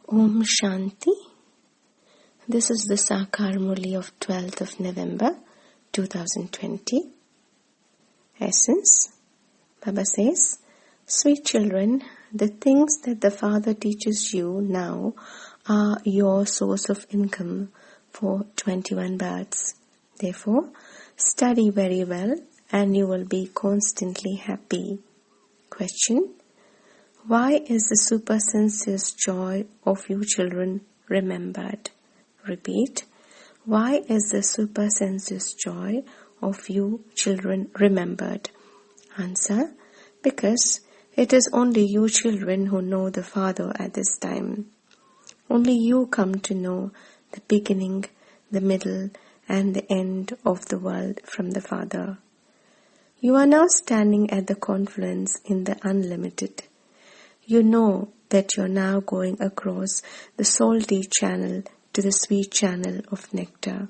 Om Shanti. This is the Sakar Murali of 12th of November 2020. Essence. Baba says, sweet children, the things that the Father teaches you now are your source of income for 21 births. Therefore, study very well and you will be constantly happy. Question. Why is the super-sensuous joy of you children remembered? Repeat. Why is the super-sensuous joy of you children remembered? Answer. Because it is only you children who know the Father at this time. Only you come to know the beginning, the middle, and the end of the world from the Father. You are now standing at the confluence in the unlimited. You know that you are now going across the salty channel to the sweet channel of nectar.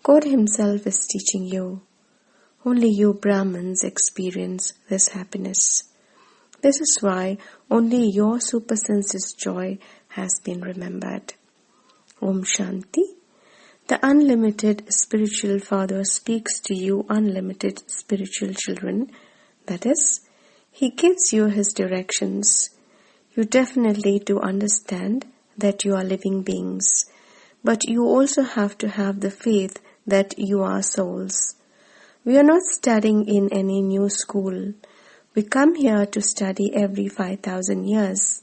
God Himself is teaching you. Only you Brahmins experience this happiness. This is why only your super-sensuous joy has been remembered. Om Shanti. The unlimited spiritual Father speaks to you unlimited spiritual children. That is, He gives you His directions. You definitely do understand that you are living beings, but you also have to have the faith that you are souls. We are not studying in any new school. We come here to study every 5,000 years.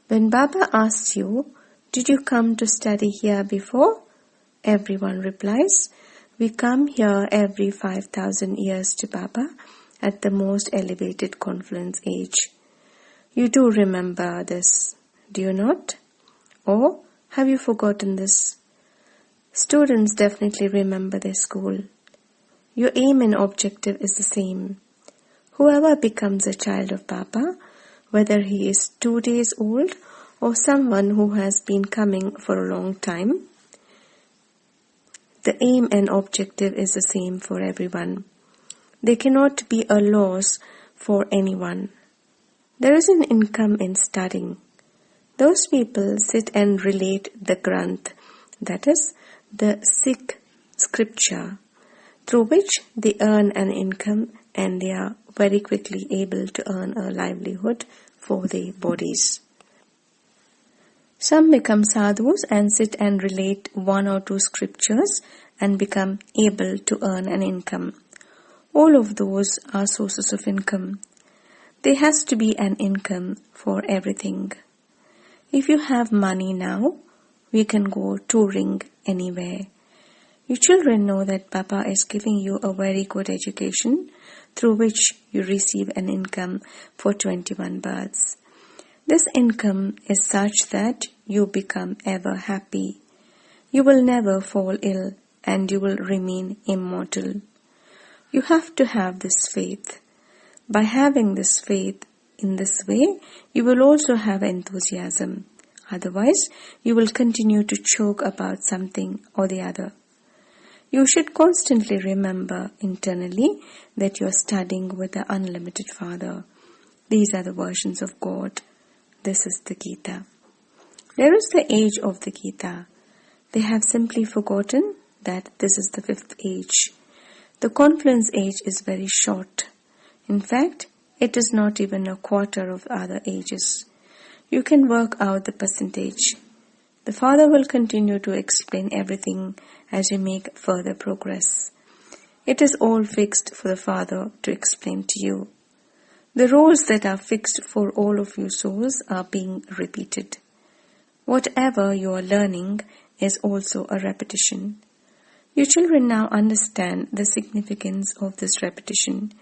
When Baba asks you, did you come to study here before? Everyone replies, we come here every 5,000 years to Baba at the most elevated confluence age. You do remember this, do you not? Or have you forgotten this? Students definitely remember their school. Your aim and objective is the same. Whoever becomes a child of Baba, whether he is 2 days old or someone who has been coming for a long time, the aim and objective is the same for everyone. There cannot be a loss for anyone. There is an income in studying. Those people sit and relate the Granth, that is, the Sikh scripture, through which they earn an income and they are very quickly able to earn a livelihood for their bodies. Some become sadhus and sit and relate 1 or 2 scriptures and become able to earn an income. All of those are sources of income. There has to be an income for everything. If you have money now, we can go touring anywhere. You children know that Baba is giving you a very good education through which you receive an income for 21 births. This income is such that you become ever happy. You will never fall ill and you will remain immortal. You have to have this faith. By having this faith in this way, you will also have enthusiasm. Otherwise, you will continue to choke about something or the other. You should constantly remember internally that you are studying with the unlimited Father. These are the versions of God. This is the Gita. There is the age of the Gita. They have simply forgotten that this is the 5th age. The confluence age is very short. In fact, it is not even a quarter of other ages. You can work out the percentage. The Father will continue to explain everything as you make further progress. It is all fixed for the Father to explain to you. The roles that are fixed for all of you souls are being repeated. Whatever you are learning is also a repetition. You children now understand the significance of this repetition.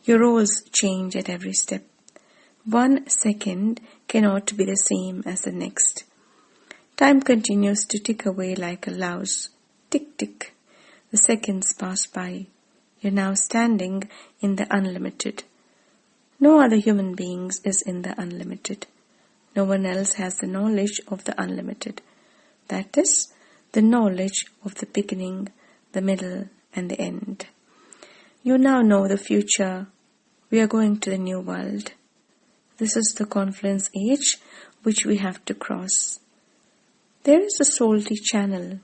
Your roles change at every step. 1 second cannot be the same as the next. Time continues to tick away like a louse. Tick, tick. The seconds pass by. You're now standing in the unlimited. No other human beings is in the unlimited. No one else has the knowledge of the unlimited. That is, the knowledge of the beginning, the middle, and the end. You now know the future. We are going to the new world. This is the confluence age which we have to cross. There is a salty channel.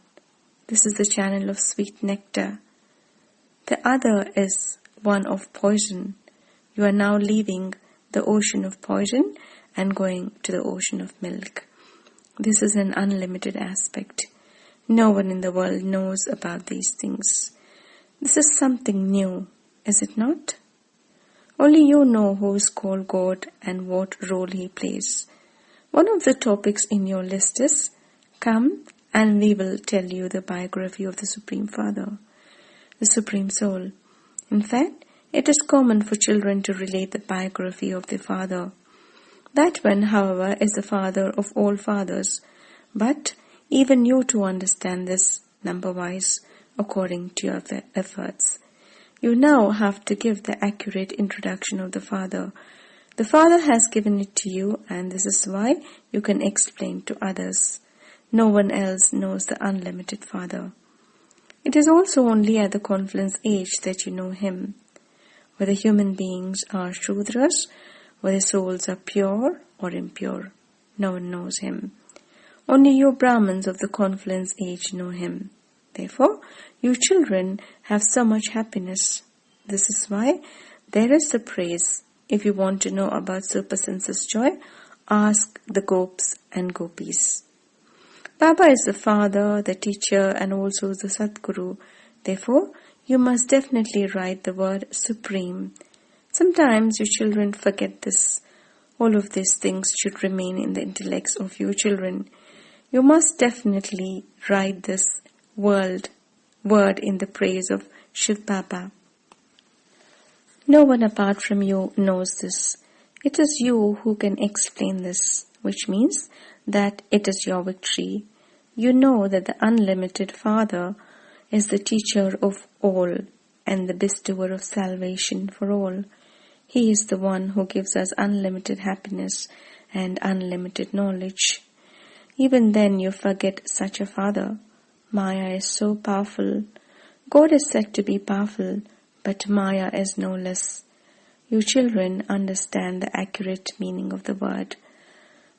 This is the channel of sweet nectar. The other is one of poison. You are now leaving the ocean of poison and going to the ocean of milk. This is an unlimited aspect. No one in the world knows about these things. This is something new, is it not? Only you know who is called God and what role He plays. One of the topics in your list is, come and we will tell you the biography of the Supreme Father, the Supreme Soul. In fact, it is common for children to relate the biography of their father. That one, however, is the father of all fathers. But even you to understand this number-wise according to your efforts. You now have to give the accurate introduction of the Father. The Father has given it to you, and this is why you can explain to others. No one else knows the unlimited Father. It is also only at the confluence age that you know Him. Whether human beings are Shudras, whether souls are pure or impure, no one knows Him. Only you Brahmins of the confluence age know Him. Therefore, you children have so much happiness. This is why there is the praise. If you want to know about super senses joy, ask the Gops and Gopis. Baba is the father, the teacher, and also the Sadguru. Therefore, you must definitely write the word supreme. Sometimes you children forget this. All of these things should remain in the intellects of you children. You must definitely write this word in the praise of Shiv Baba. No one apart from you knows this. It is you who can explain this, which means that it is your victory. You know that the unlimited Father is the teacher of all and the bestower of salvation for all. He is the one who gives us unlimited happiness and unlimited knowledge. Even then you forget such a Father. Maya is so powerful. God is said to be powerful, but Maya is no less. You children understand the accurate meaning of the word.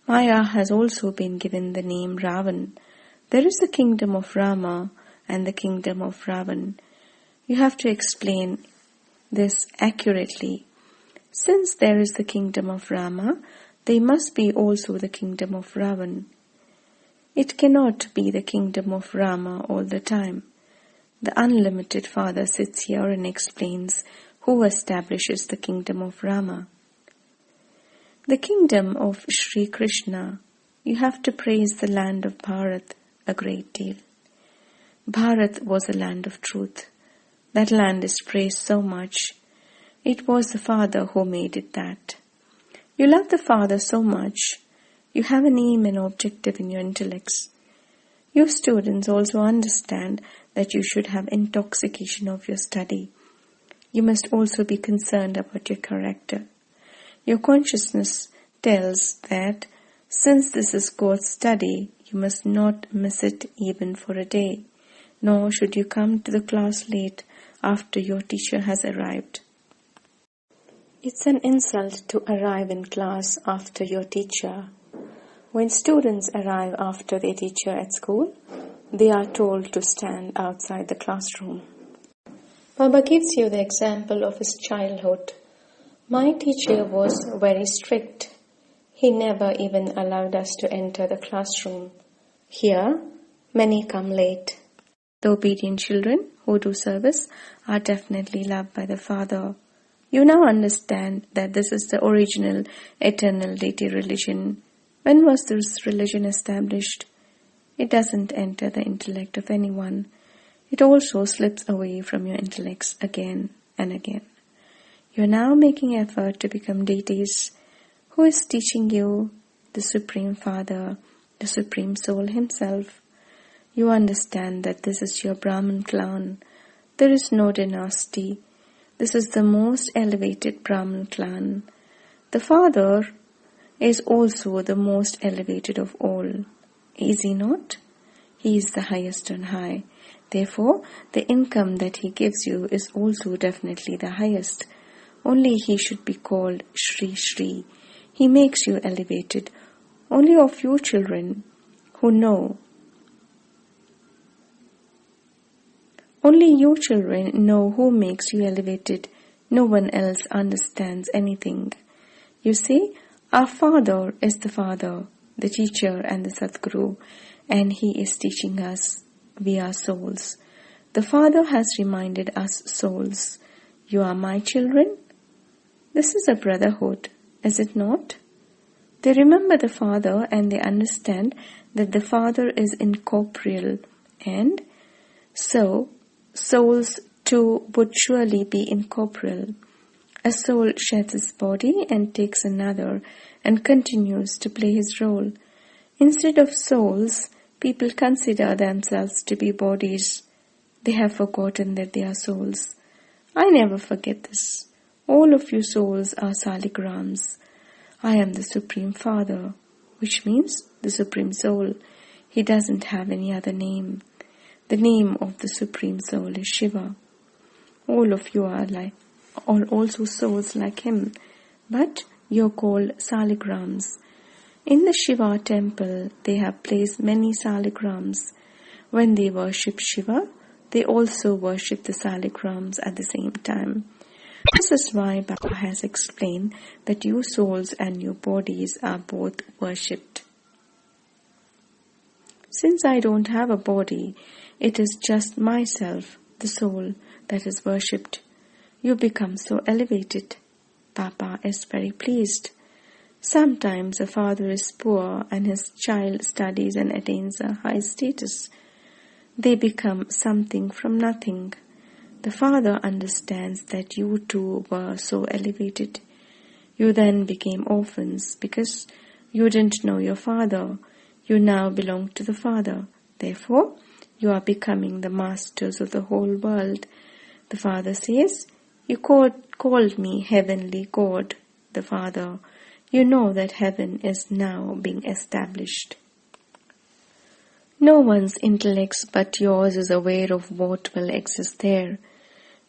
Maya has also been given the name Ravan. There is the kingdom of Rama and the kingdom of Ravan. You have to explain this accurately. Since there is the kingdom of Rama, there must be also the kingdom of Ravan. It cannot be the kingdom of Rama all the time. The unlimited Father sits here and explains who establishes the kingdom of Rama. The kingdom of Sri Krishna, you have to praise the land of Bharat a great deal. Bharat was a land of truth. That land is praised so much. It was the Father who made it that. You love the Father so much. You have an aim and objective in your intellects. You students also understand that you should have intoxication of your study. You must also be concerned about your character. Your consciousness tells that since this is God's study, you must not miss it even for a day, nor should you come to the class late after your teacher has arrived. It's an insult to arrive in class after your teacher. When students arrive after their teacher at school, they are told to stand outside the classroom. Baba gives you the example of his childhood. My teacher was very strict. He never even allowed us to enter the classroom. Here, many come late. The obedient children who do service are definitely loved by the Father. You now understand that this is the original eternal deity religion. When was this religion established? It doesn't enter the intellect of anyone. It also slips away from your intellects again and again. You are now making effort to become deities. Who is teaching you? The Supreme Father, the Supreme Soul Himself. You understand that this is your Brahmin clan. There is no dynasty. This is the most elevated Brahmin clan. The Father is also the most elevated of all. Is He not? He is the highest on high. Therefore, the income that He gives you is also definitely the highest. Only He should be called Shri Shri. He makes you elevated. Only of you children who know. Only you children know who makes you elevated. No one else understands anything. You see, our Father is the Father, the teacher and the Sadguru, and He is teaching us. We are souls. The Father has reminded us souls. You are my children? This is a brotherhood, is it not? They remember the Father and they understand that the Father is incorporeal, and so souls too would surely be incorporeal. A soul sheds its body and takes another and continues to play his role. Instead of souls, people consider themselves to be bodies. They have forgotten that they are souls. I never forget this. All of you souls are saligrams. I am the Supreme Father, which means the Supreme Soul. He doesn't have any other name. The name of the Supreme Soul is Shiva. All of you are also souls like him, but you're called saligrams. In the Shiva temple, they have placed many saligrams. When they worship Shiva, they also worship the saligrams at the same time. This is why Baba has explained that you souls and your bodies are both worshipped. Since I don't have a body, it is just myself, the soul, that is worshipped. You become so elevated. Baba is very pleased. Sometimes a father is poor and his child studies and attains a high status. They become something from nothing. The father understands that you too were so elevated. You then became orphans because you didn't know your father. You now belong to the Father. Therefore, you are becoming the masters of the whole world. The Father says, you called me Heavenly God, the Father. You know that heaven is now being established. No one's intellect but yours is aware of what will exist there.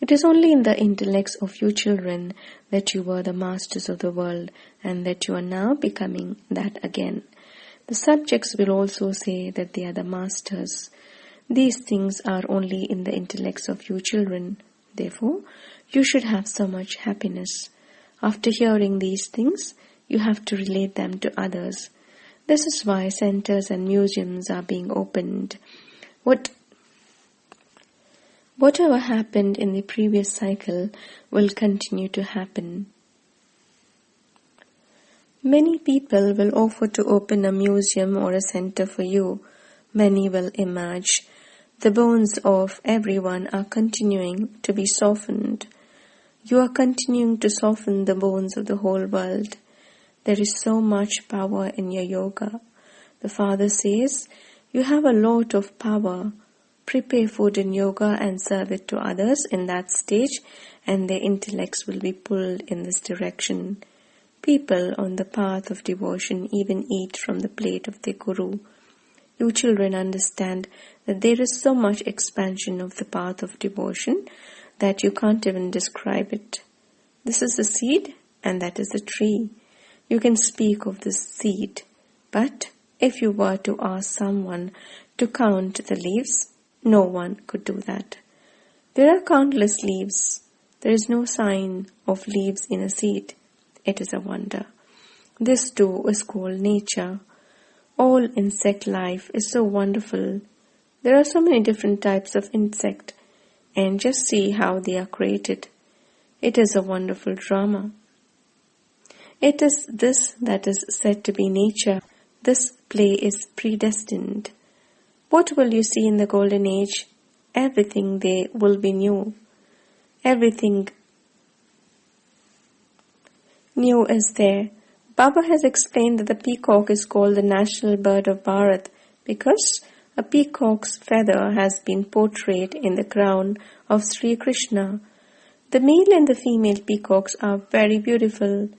It is only in the intellects of you children that you were the masters of the world and that you are now becoming that again. The subjects will also say that they are the masters. These things are only in the intellects of you children. Therefore, you should have so much happiness. After hearing these things, you have to relate them to others. This is why centers and museums are being opened. Whatever happened in the previous cycle will continue to happen. Many people will offer to open a museum or a center for you. Many will emerge. The bones of everyone are continuing to be softened. You are continuing to soften the bones of the whole world. There is so much power in your yoga. The Father says, you have a lot of power. Prepare food in yoga and serve it to others in that stage, and their intellects will be pulled in this direction. People on the path of devotion even eat from the plate of their Guru. You children understand that there is so much expansion of the path of devotion that you can't even describe it. This is a seed and that is a tree. You can speak of this seed, but if you were to ask someone to count the leaves, no one could do that. There are countless leaves. There is no sign of leaves in a seed. It is a wonder. This too is called nature. All insect life is so wonderful. There are so many different types of insect, and just see how they are created. It is a wonderful drama. It is this that is said to be nature. This play is predestined. What will you see in the golden age? Everything there will be new. Everything new is there. Baba has explained that the peacock is called the national bird of Bharat because a peacock's feather has been portrayed in the crown of Sri Krishna. The male and the female peacocks are very beautiful.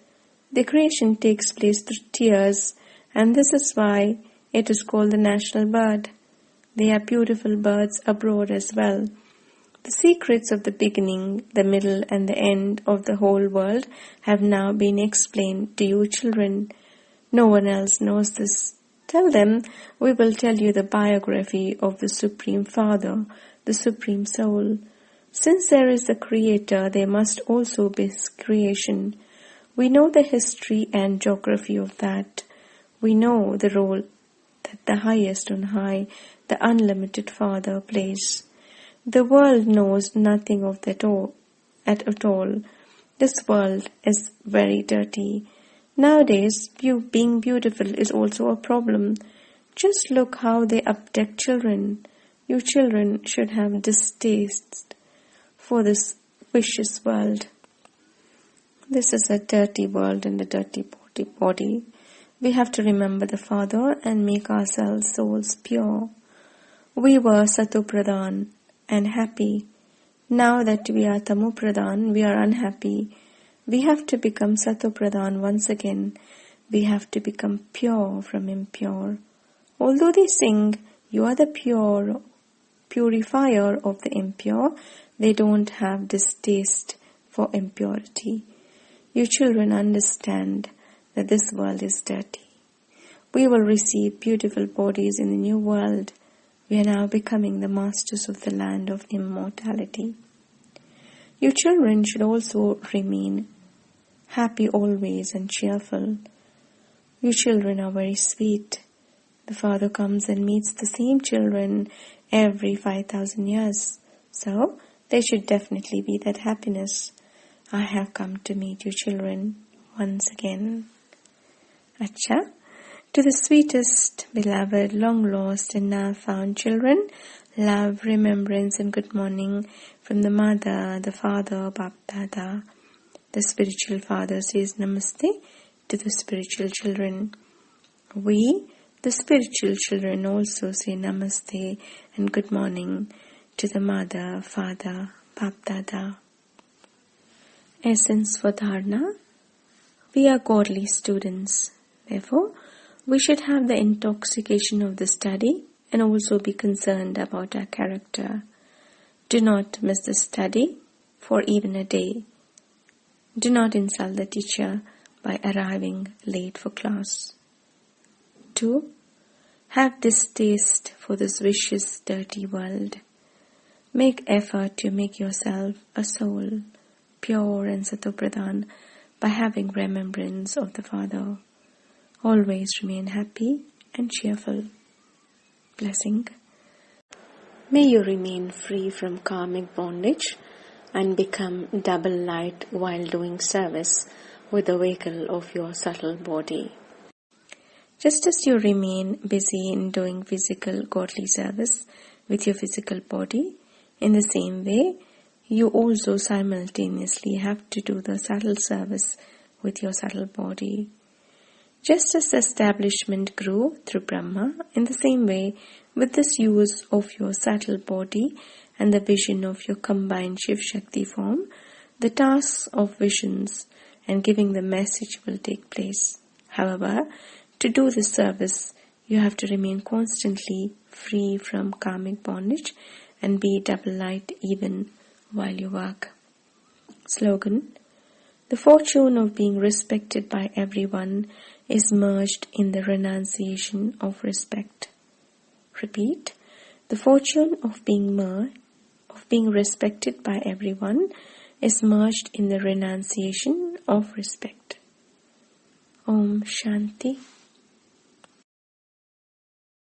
The creation takes place through tears, and this is why it is called the national bird. They are beautiful birds abroad as well. The secrets of the beginning, the middle and the end of the whole world have now been explained to you children. No one else knows this. Tell them we will tell you the biography of the Supreme Father, the Supreme Soul. Since there is a Creator, there must also be creation. We know the history and geography of that. We know the role that the highest on high, the unlimited Father, plays. The world knows nothing of that at all. This world is very dirty. Nowadays, being beautiful is also a problem. Just look how they abduct children. You children should have distaste for this vicious world. This is a dirty world and a dirty body. We have to remember the Father and make ourselves souls pure. We were Satopradhan and happy. Now that we are Tamopradhan, we are unhappy. We have to become Satopradhan once again. We have to become pure from impure. Although they sing, you are the purifier of the impure, they don't have distaste for impurity. You children understand that this world is dirty. We will receive beautiful bodies in the new world. We are now becoming the masters of the land of immortality. You children should also remain happy always and cheerful. You children are very sweet. The Father comes and meets the same children every 5,000 years. So, there should definitely be that happiness. I have come to meet you children once again. Acha, to the sweetest, beloved, long-lost and now-found children, love, remembrance and good morning from the Mother, the Father, Bap Dada. The spiritual Father says Namaste to the spiritual children. We, the spiritual children, also say Namaste and good morning to the Mother, Father, Bap Dada. Essence for Dharna. We are godly students. Therefore, we should have the intoxication of the study and also be concerned about our character. Do not miss the study for even a day. Do not insult the teacher by arriving late for class. 2. Have distaste for this vicious, dirty world. Make effort to make yourself a soul, pure and Satopradhan, by having remembrance of the Father. Always remain happy and cheerful. Blessing. May you remain free from karmic bondage and become double light while doing service with the vehicle of your subtle body. Just as you remain busy in doing physical godly service with your physical body, in the same way, you also simultaneously have to do the subtle service with your subtle body. Just as the establishment grew through Brahma, in the same way, with this use of your subtle body and the vision of your combined Shiv-Shakti form, the tasks of visions and giving the message will take place. However, to do this service, you have to remain constantly free from karmic bondage and be double light even while you work. Slogan. The fortune of being respected by everyone is merged in the renunciation of respect. Repeat. The fortune of being respected by everyone is merged in the renunciation of respect. Om Shanti.